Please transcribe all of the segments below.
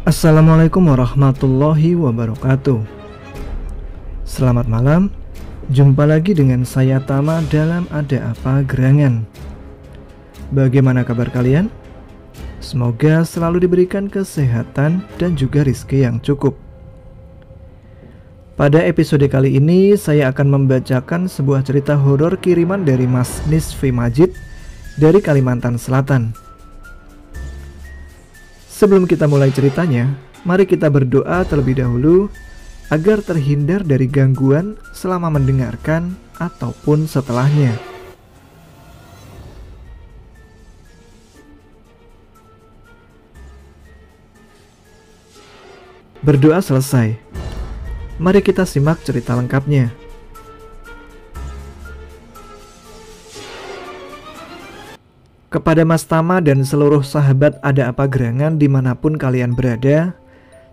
Assalamualaikum warahmatullahi wabarakatuh. Selamat malam. Jumpa lagi dengan saya Tama dalam Ada Apa Gerangan. Bagaimana kabar kalian? Semoga selalu diberikan kesehatan dan juga rezeki yang cukup. Pada episode kali ini saya akan membacakan sebuah cerita horor kiriman dari Mas Nisfi Majid dari Kalimantan Selatan. Sebelum kita mulai ceritanya, mari kita berdoa terlebih dahulu agar terhindar dari gangguan selama mendengarkan ataupun setelahnya. Berdoa selesai. Mari kita simak cerita lengkapnya. Kepada Mas Tama dan seluruh sahabat Ada Apa Gerangan dimanapun kalian berada,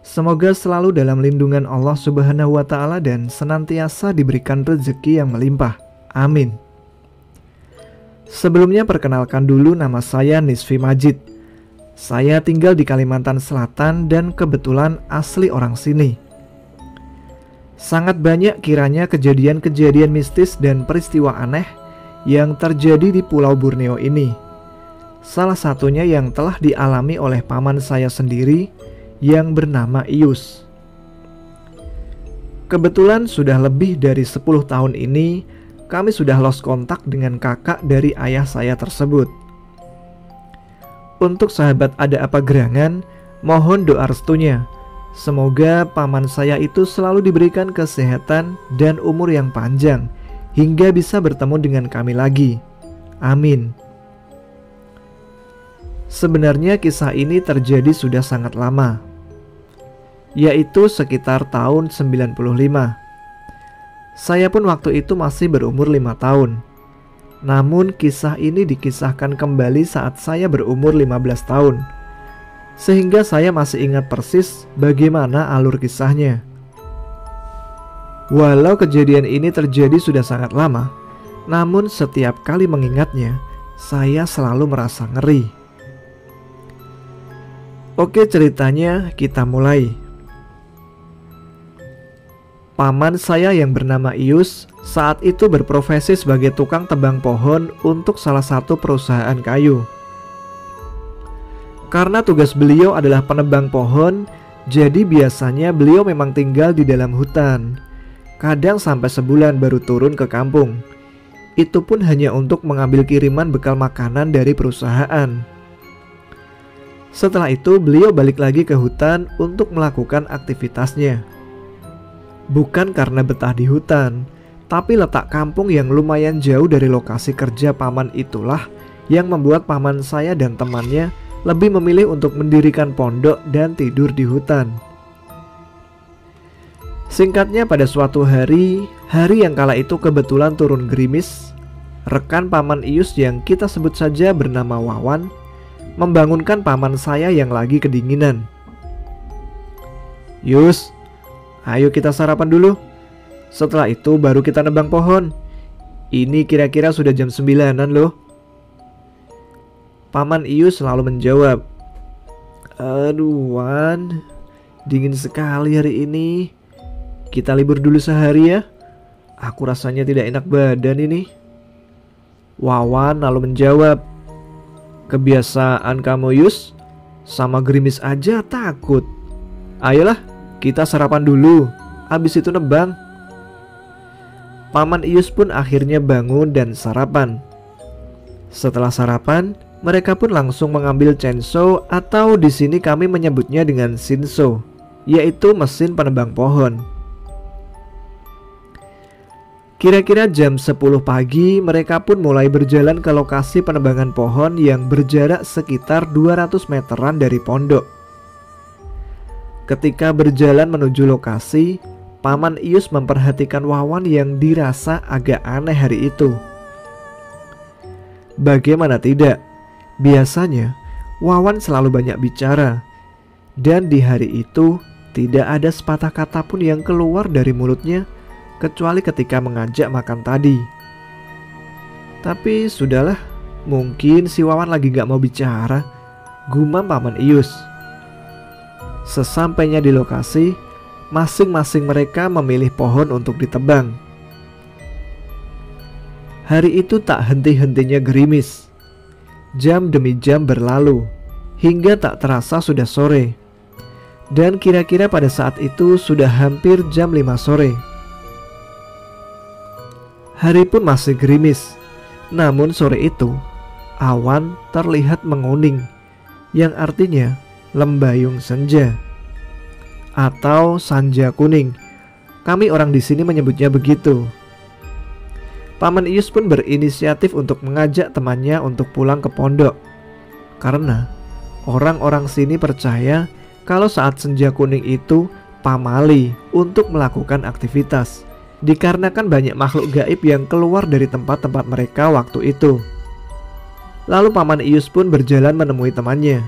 semoga selalu dalam lindungan Allah Subhanahu wa Ta'ala dan senantiasa diberikan rezeki yang melimpah. Amin. Sebelumnya perkenalkan dulu, nama saya Nisfi Majid. Saya tinggal di Kalimantan Selatan dan kebetulan asli orang sini. Sangat banyak kiranya kejadian-kejadian mistis dan peristiwa aneh yang terjadi di Pulau Borneo ini. Salah satunya yang telah dialami oleh paman saya sendiri yang bernama Ius. Kebetulan sudah lebih dari 10 tahun ini kami sudah lost kontak dengan kakak dari ayah saya tersebut. Untuk sahabat Ada Apa Gerangan, mohon doa restunya. Semoga paman saya itu selalu diberikan kesehatan dan umur yang panjang hingga bisa bertemu dengan kami lagi. Amin. Sebenarnya kisah ini terjadi sudah sangat lama, yaitu sekitar tahun 95. Saya pun waktu itu masih berumur 5 tahun. Namun kisah ini dikisahkan kembali saat saya berumur 15 tahun, sehingga saya masih ingat persis bagaimana alur kisahnya. Walau kejadian ini terjadi sudah sangat lama, namun setiap kali mengingatnya, saya selalu merasa ngeri. Oke, ceritanya kita mulai. Paman saya yang bernama Ius saat itu berprofesi sebagai tukang tebang pohon untuk salah satu perusahaan kayu. Karena tugas beliau adalah penebang pohon, jadi biasanya beliau memang tinggal di dalam hutan. Kadang sampai sebulan baru turun ke kampung. Itu pun hanya untuk mengambil kiriman bekal makanan dari perusahaan. Setelah itu beliau balik lagi ke hutan untuk melakukan aktivitasnya. Bukan karena betah di hutan, tapi letak kampung yang lumayan jauh dari lokasi kerja paman itulah yang membuat paman saya dan temannya lebih memilih untuk mendirikan pondok dan tidur di hutan. Singkatnya, pada suatu hari yang kala itu kebetulan turun gerimis, rekan paman Ius yang kita sebut saja bernama Wawan membangunkan paman saya yang lagi kedinginan. "Yus, ayo kita sarapan dulu. Setelah itu baru kita nebang pohon. Ini kira-kira sudah jam 9-an loh." Paman Ius selalu menjawab, "Aduh Wan, dingin sekali hari ini. Kita libur dulu sehari ya. Aku rasanya tidak enak badan ini." Wawan lalu menjawab, "Kebiasaan kamu Yus, sama gerimis aja takut. Ayolah kita sarapan dulu, habis itu nebang." Paman Ius pun akhirnya bangun dan sarapan. Setelah sarapan, mereka pun langsung mengambil chainsaw atau di sini kami menyebutnya dengan sinso, yaitu mesin penebang pohon. Kira-kira jam 10 pagi mereka pun mulai berjalan ke lokasi penebangan pohon yang berjarak sekitar 200 meteran dari pondok. Ketika berjalan menuju lokasi, paman Ius memperhatikan Wawan yang dirasa agak aneh hari itu. Bagaimana tidak, biasanya Wawan selalu banyak bicara, dan di hari itu tidak ada sepatah kata pun yang keluar dari mulutnya kecuali ketika mengajak makan tadi. Tapi sudahlah, Mungkin si Wawan lagi gak mau bicara, gumam Paman Ius. Sesampainya di lokasi, masing-masing mereka memilih pohon untuk ditebang. Hari itu tak henti-hentinya gerimis. Jam demi jam berlalu, hingga tak terasa sudah sore. Dan kira-kira pada saat itu sudah hampir jam 5 sore. Hari pun masih gerimis, namun sore itu awan terlihat menguning, yang artinya lembayung senja atau sanja kuning. Kami orang di sini menyebutnya begitu. Paman Ius pun berinisiatif untuk mengajak temannya untuk pulang ke pondok, karena orang-orang sini percaya kalau saat senja kuning itu pamali untuk melakukan aktivitas, dikarenakan banyak makhluk gaib yang keluar dari tempat-tempat mereka waktu itu. Lalu Paman Ius pun berjalan menemui temannya.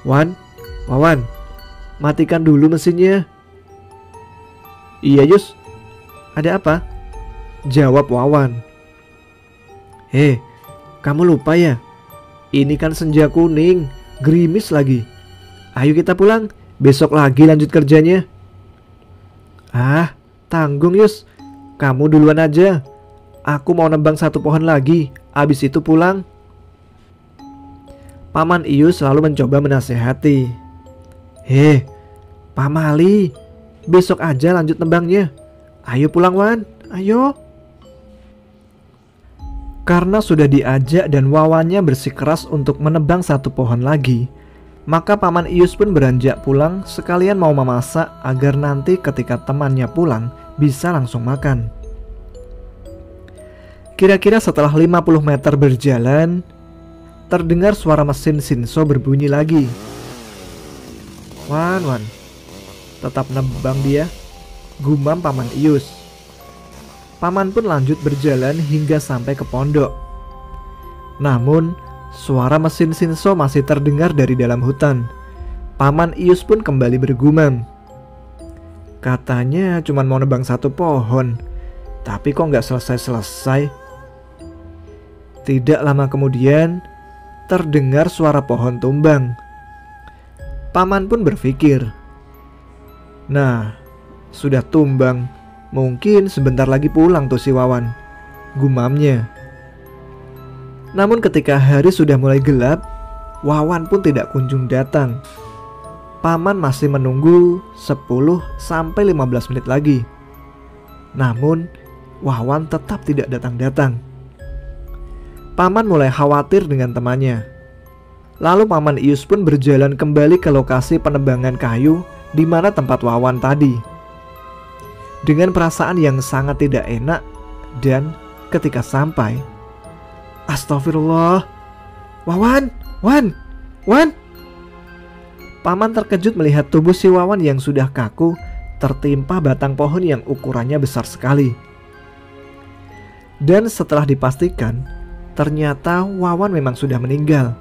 Wawan, matikan dulu mesinnya. Iya Yus, ada apa? Jawab Wawan. Kamu lupa ya? Ini kan senja kuning, gerimis lagi. Ayo kita pulang, besok lagi lanjut kerjanya. Tanggung Yus, kamu duluan aja. Aku mau nebang satu pohon lagi, abis itu pulang. Paman Ius selalu mencoba menasehati. Pamali, besok aja lanjut nebangnya. Ayo pulang Wan, ayo. Karena sudah diajak dan Wawannya bersikeras untuk menebang satu pohon lagi, maka Paman Ius pun beranjak pulang sekalian mau memasak agar nanti ketika temannya pulang bisa langsung makan. Kira-kira setelah 50 meter berjalan, terdengar suara mesin Shinso berbunyi lagi. Wan, tetap nebang dia, gumam Paman Ius. Paman pun lanjut berjalan hingga sampai ke pondok. Namun, suara mesin Shinso masih terdengar dari dalam hutan. Paman Ius pun kembali bergumam. Katanya cuma mau nebang satu pohon, tapi kok nggak selesai-selesai. Tidak lama kemudian, terdengar suara pohon tumbang. Paman pun berpikir, nah, sudah tumbang, mungkin sebentar lagi pulang tuh si Wawan, gumamnya. Namun ketika hari sudah mulai gelap, Wawan pun tidak kunjung datang. Paman masih menunggu 10-15 menit lagi. Namun, Wawan tetap tidak datang-datang. Paman mulai khawatir dengan temannya. Lalu Paman Ius pun berjalan kembali ke lokasi penebangan kayu di mana tempat Wawan tadi. Dengan perasaan yang sangat tidak enak, dan ketika sampai, astagfirullah, Wawan. Paman terkejut melihat tubuh si Wawan yang sudah kaku tertimpa batang pohon yang ukurannya besar sekali. Dan setelah dipastikan, ternyata Wawan memang sudah meninggal.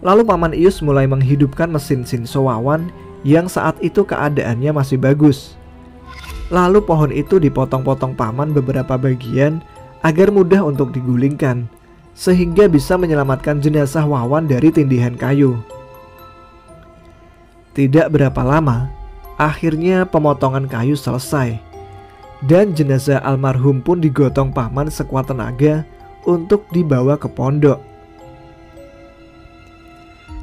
Lalu Paman Ius mulai menghidupkan mesin Shinso Wawan yang saat itu keadaannya masih bagus. Lalu pohon itu dipotong-potong Paman beberapa bagian agar mudah untuk digulingkan, sehingga bisa menyelamatkan jenazah Wawan dari tindihan kayu. Tidak berapa lama, akhirnya pemotongan kayu selesai, dan jenazah almarhum pun digotong Paman sekuat tenaga untuk dibawa ke pondok.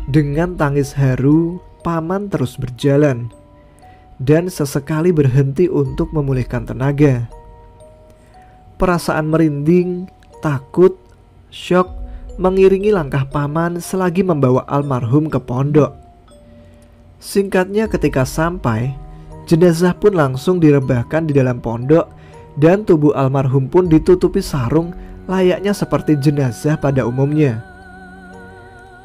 Dengan tangis haru, Paman terus berjalan dan sesekali berhenti untuk memulihkan tenaga. Perasaan merinding, takut, syok mengiringi langkah Paman selagi membawa almarhum ke pondok. Singkatnya, ketika sampai, jenazah pun langsung direbahkan di dalam pondok dan tubuh almarhum pun ditutupi sarung layaknya seperti jenazah pada umumnya.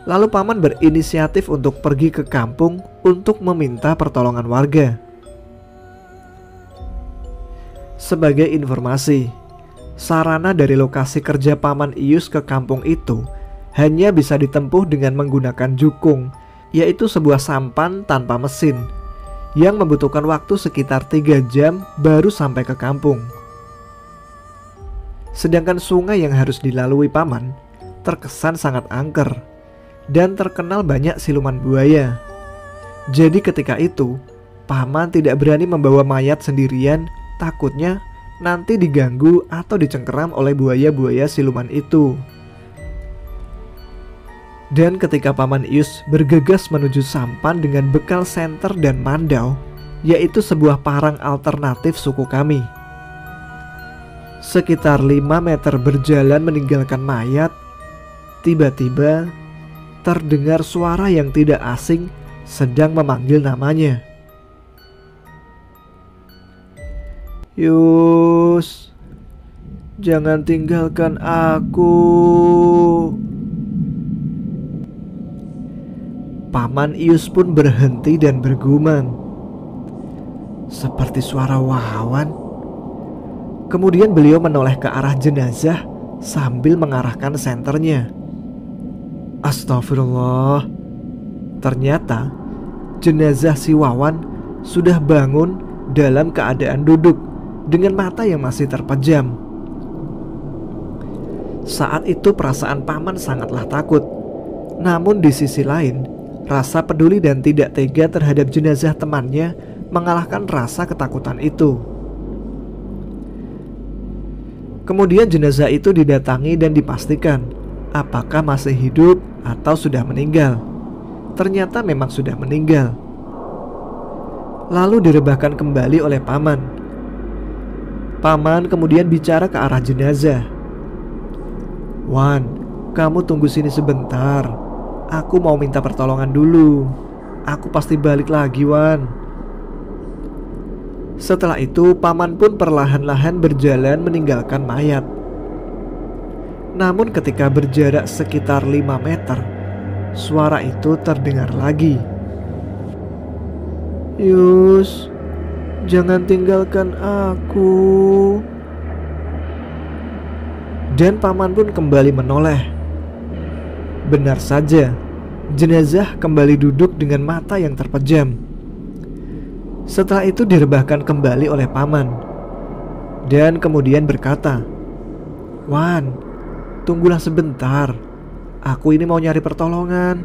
Lalu Paman berinisiatif untuk pergi ke kampung untuk meminta pertolongan warga. Sebagai informasi, sarana dari lokasi kerja Paman Ius ke kampung itu hanya bisa ditempuh dengan menggunakan jukung, yaitu sebuah sampan tanpa mesin yang membutuhkan waktu sekitar 3 jam baru sampai ke kampung. Sedangkan sungai yang harus dilalui paman terkesan sangat angker dan terkenal banyak siluman buaya. Jadi ketika itu paman tidak berani membawa mayat sendirian, takutnya nanti diganggu atau dicengkeram oleh buaya-buaya siluman itu. Dan ketika Paman Ius bergegas menuju sampan dengan bekal senter dan mandau, yaitu sebuah parang alternatif suku kami. Sekitar 5 meter berjalan meninggalkan mayat, tiba-tiba terdengar suara yang tidak asing sedang memanggil namanya. "Yus, jangan tinggalkan aku." Paman Ius pun berhenti dan bergumam, seperti suara Wawan. Kemudian beliau menoleh ke arah jenazah sambil mengarahkan senternya. Astagfirullah. Ternyata jenazah si Wawan sudah bangun dalam keadaan duduk dengan mata yang masih terpejam. Saat itu perasaan paman sangatlah takut. Namun di sisi lain, rasa peduli dan tidak tega terhadap jenazah temannya mengalahkan rasa ketakutan itu. Kemudian jenazah itu didatangi dan dipastikan apakah masih hidup atau sudah meninggal. Ternyata memang sudah meninggal. Lalu direbahkan kembali oleh paman. Paman kemudian bicara ke arah jenazah. "Wan, kamu tunggu sini sebentar. Aku mau minta pertolongan dulu. Aku pasti balik lagi, Wan." Setelah itu paman pun perlahan-lahan berjalan meninggalkan mayat. Namun ketika berjarak sekitar 5 meter, suara itu terdengar lagi. "Yus, jangan tinggalkan aku." Dan paman pun kembali menoleh. Benar saja, jenazah kembali duduk dengan mata yang terpejam. Setelah itu direbahkan kembali oleh paman dan kemudian berkata, "Wan, tunggulah sebentar. Aku ini mau nyari pertolongan."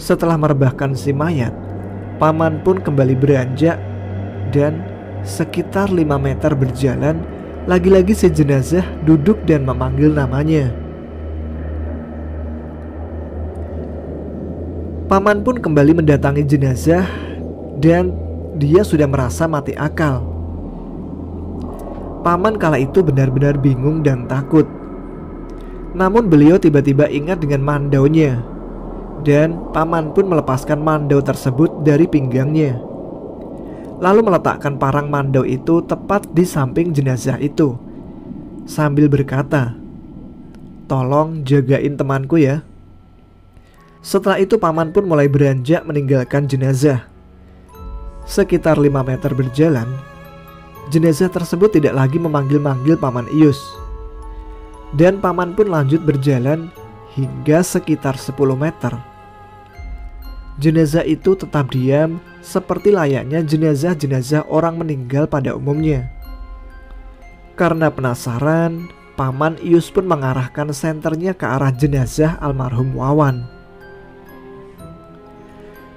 Setelah merebahkan si mayat, paman pun kembali beranjak dan sekitar 5 meter berjalan, lagi-lagi si jenazah duduk dan memanggil namanya. Paman pun kembali mendatangi jenazah dan dia sudah merasa mati akal. Paman kala itu benar-benar bingung dan takut. Namun beliau tiba-tiba ingat dengan mandaunya, dan paman pun melepaskan mandau tersebut dari pinggangnya, lalu meletakkan parang mandau itu tepat di samping jenazah itu, sambil berkata, "Tolong jagain temanku ya." Setelah itu paman pun mulai beranjak meninggalkan jenazah. Sekitar 5 meter berjalan, jenazah tersebut tidak lagi memanggil-manggil paman Ius. Dan paman pun lanjut berjalan hingga sekitar 10 meter. Jenazah itu tetap diam seperti layaknya jenazah-jenazah orang meninggal pada umumnya. Karena penasaran, paman Ius pun mengarahkan senternya ke arah jenazah almarhum Wawan.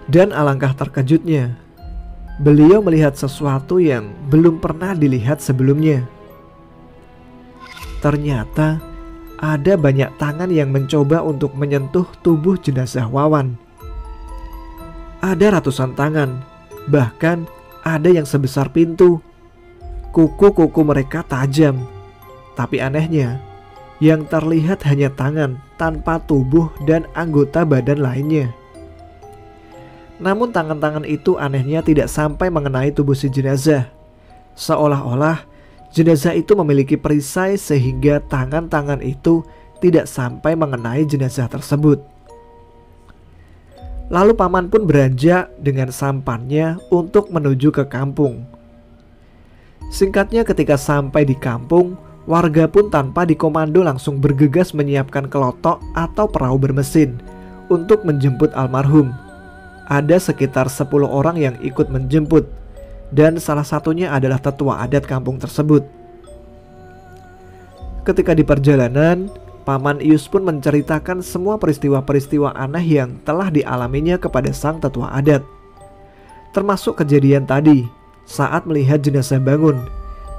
Dan alangkah terkejutnya, beliau melihat sesuatu yang belum pernah dilihat sebelumnya. Ternyata ada banyak tangan yang mencoba untuk menyentuh tubuh jenazah Wawan. Ada ratusan tangan, bahkan ada yang sebesar pintu. Kuku-kuku mereka tajam. Tapi anehnya, yang terlihat hanya tangan tanpa tubuh dan anggota badan lainnya. Namun tangan-tangan itu anehnya tidak sampai mengenai tubuh si jenazah. Seolah-olah jenazah itu memiliki perisai sehingga tangan-tangan itu tidak sampai mengenai jenazah tersebut. Lalu paman pun beranjak dengan sampannya untuk menuju ke kampung. Singkatnya, ketika sampai di kampung, warga pun tanpa dikomando langsung bergegas menyiapkan kelotok atau perahu bermesin untuk menjemput almarhum. Ada sekitar 10 orang yang ikut menjemput, dan salah satunya adalah tetua adat kampung tersebut. Ketika di perjalanan, Paman Ius pun menceritakan semua peristiwa-peristiwa aneh yang telah dialaminya kepada sang tetua adat. Termasuk kejadian tadi saat melihat jenazah bangun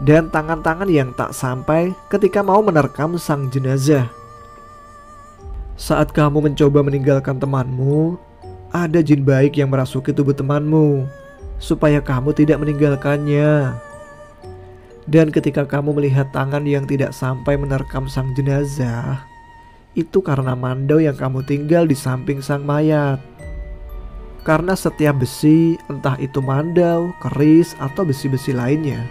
dan tangan-tangan yang tak sampai ketika mau menerkam sang jenazah. Saat kamu mencoba meninggalkan temanmu, ada jin baik yang merasuki tubuh temanmu supaya kamu tidak meninggalkannya. Dan ketika kamu melihat tangan yang tidak sampai menerkam sang jenazah, itu karena mandau yang kamu tinggal di samping sang mayat. Karena setiap besi, entah itu mandau, keris, atau besi-besi lainnya,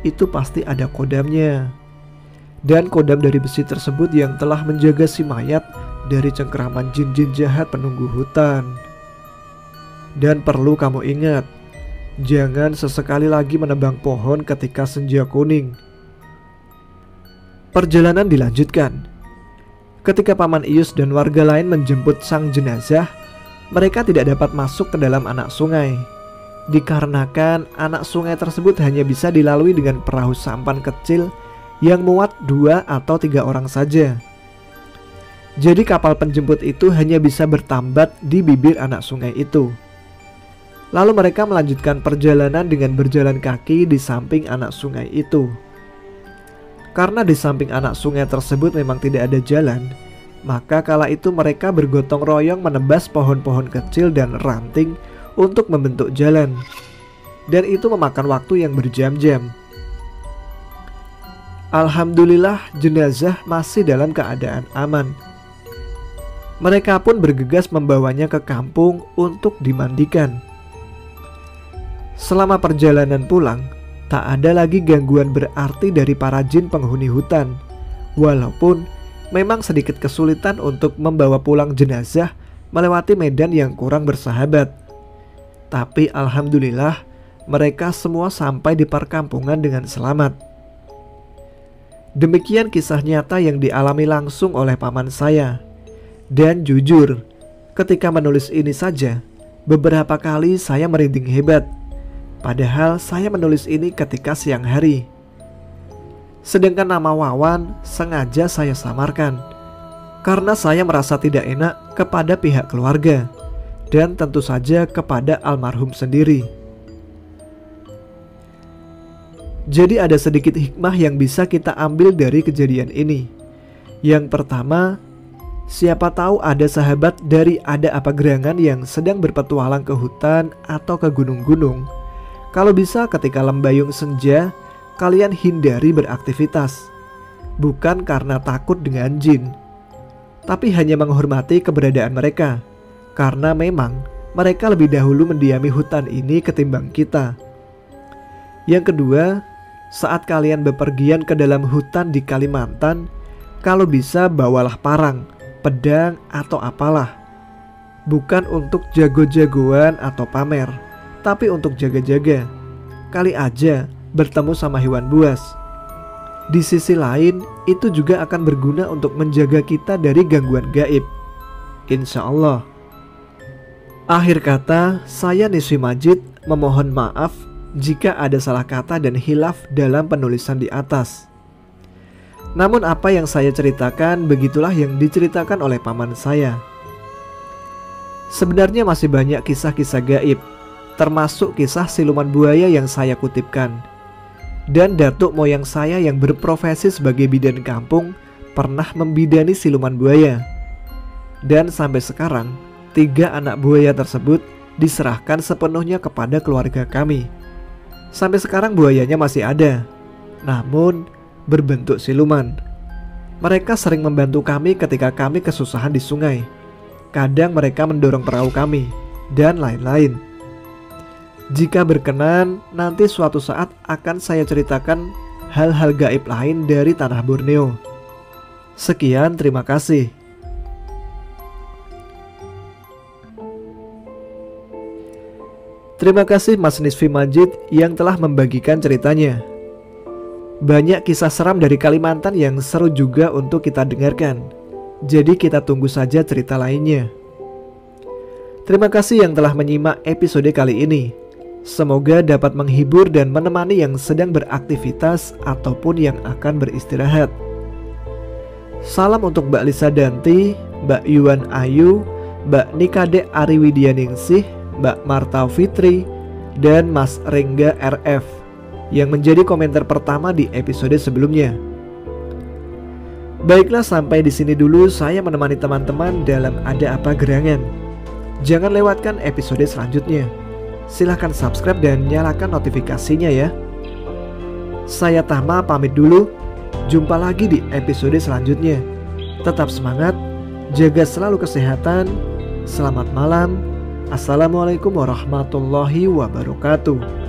itu pasti ada kodamnya. Dan kodam dari besi tersebut yang telah menjaga si mayat dari cengkeraman jin-jin jahat penunggu hutan. Dan perlu kamu ingat, jangan sesekali lagi menebang pohon ketika senja kuning. Perjalanan dilanjutkan. Ketika Paman Ius dan warga lain menjemput sang jenazah, mereka tidak dapat masuk ke dalam anak sungai. Dikarenakan anak sungai tersebut hanya bisa dilalui dengan perahu sampan kecil yang muat 2 atau 3 orang saja. Jadi kapal penjemput itu hanya bisa bertambat di bibir anak sungai itu. Lalu mereka melanjutkan perjalanan dengan berjalan kaki di samping anak sungai itu. Karena di samping anak sungai tersebut memang tidak ada jalan, maka kala itu mereka bergotong royong menebas pohon-pohon kecil dan ranting untuk membentuk jalan. Dan itu memakan waktu yang berjam-jam. Alhamdulillah jenazah masih dalam keadaan aman. Mereka pun bergegas membawanya ke kampung untuk dimandikan. Selama perjalanan pulang, tak ada lagi gangguan berarti dari para jin penghuni hutan. Walaupun memang sedikit kesulitan untuk membawa pulang jenazah melewati medan yang kurang bersahabat. Tapi alhamdulillah mereka semua sampai di perkampungan dengan selamat. Demikian kisah nyata yang dialami langsung oleh paman saya. Dan jujur, ketika menulis ini saja, beberapa kali saya merinding hebat. Padahal saya menulis ini ketika siang hari. Sedangkan nama Wawan sengaja saya samarkan karena saya merasa tidak enak kepada pihak keluarga dan tentu saja kepada almarhum sendiri. Jadi ada sedikit hikmah yang bisa kita ambil dari kejadian ini. Yang pertama, siapa tahu ada sahabat dari Ada Apa Gerangan yang sedang berpetualang ke hutan atau ke gunung-gunung. Kalau bisa ketika lembayung senja, kalian hindari beraktivitas. Bukan karena takut dengan jin, tapi hanya menghormati keberadaan mereka. Karena memang mereka lebih dahulu mendiami hutan ini ketimbang kita. Yang kedua, saat kalian bepergian ke dalam hutan di Kalimantan, kalau bisa bawalah parang, pedang atau apalah. Bukan untuk jago-jagoan atau pamer, tapi untuk jaga-jaga. Kali aja bertemu sama hewan buas. Di sisi lain, itu juga akan berguna untuk menjaga kita dari gangguan gaib, insya Allah. Akhir kata, saya Niswi Majid memohon maaf jika ada salah kata dan hilaf dalam penulisan di atas. Namun apa yang saya ceritakan begitulah yang diceritakan oleh paman saya. Sebenarnya masih banyak kisah-kisah gaib, termasuk kisah siluman buaya yang saya kutipkan. Dan datuk moyang saya yang berprofesi sebagai bidan kampung pernah membidani siluman buaya. Dan sampai sekarang 3 anak buaya tersebut diserahkan sepenuhnya kepada keluarga kami. Sampai sekarang buayanya masih ada, namun berbentuk siluman. Mereka sering membantu kami ketika kami kesusahan di sungai. Kadang mereka mendorong perahu kami, dan lain-lain. Jika berkenan, nanti suatu saat akan saya ceritakan hal-hal gaib lain dari tanah Borneo. Sekian, terima kasih. Terima kasih Mas Niswi Majid yang telah membagikan ceritanya. Banyak kisah seram dari Kalimantan yang seru juga untuk kita dengarkan. Jadi kita tunggu saja cerita lainnya. Terima kasih yang telah menyimak episode kali ini. Semoga dapat menghibur dan menemani yang sedang beraktivitas ataupun yang akan beristirahat. Salam untuk Mbak Lisa Danti, Mbak Yuan Ayu, Mbak Nikade Ariwidianingsih, Mbak Marta Fitri, dan Mas Rengga RF yang menjadi komentar pertama di episode sebelumnya. Baiklah, sampai di sini dulu saya menemani teman-teman dalam Ada Apa Gerangan. Jangan lewatkan episode selanjutnya. Silahkan subscribe dan nyalakan notifikasinya ya. Saya Tama pamit dulu. Jumpa lagi di episode selanjutnya. Tetap semangat, jaga selalu kesehatan. Selamat malam. Assalamualaikum warahmatullahi wabarakatuh.